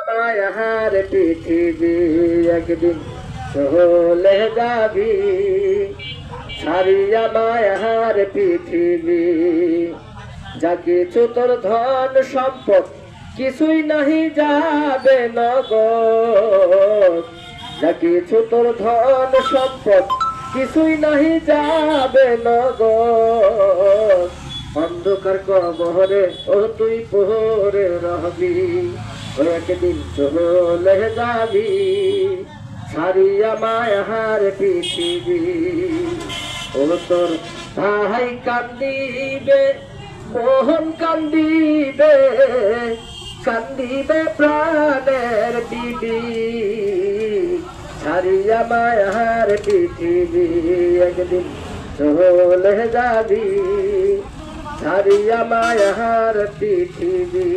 মায়ার পৃথিবী একদিন চলে যাবি, ছাড়িয়া মায়ার পৃথিবী। যা কিছু তোর ধন সম্পদ কিছুই নাহি যাবে নগদ, যা কিছু তোর ধন সম্পদ কিছুই নাহি যাবে নগদ। অন্ধকার কবরে ও তুই পরে রহবি, ও একদিন চলে যাবি, ছাড়িয়া মায়ার পৃথিবী। ও তোর ভাই কান্দিবে, মোহন কান্দিবে, কান্দিবে প্রাণের বিবি, ছাড়িয়া মায়ার পৃথিবী একদিন চলে যাবি, ছাড়িয়া মায়ার পৃথিবী।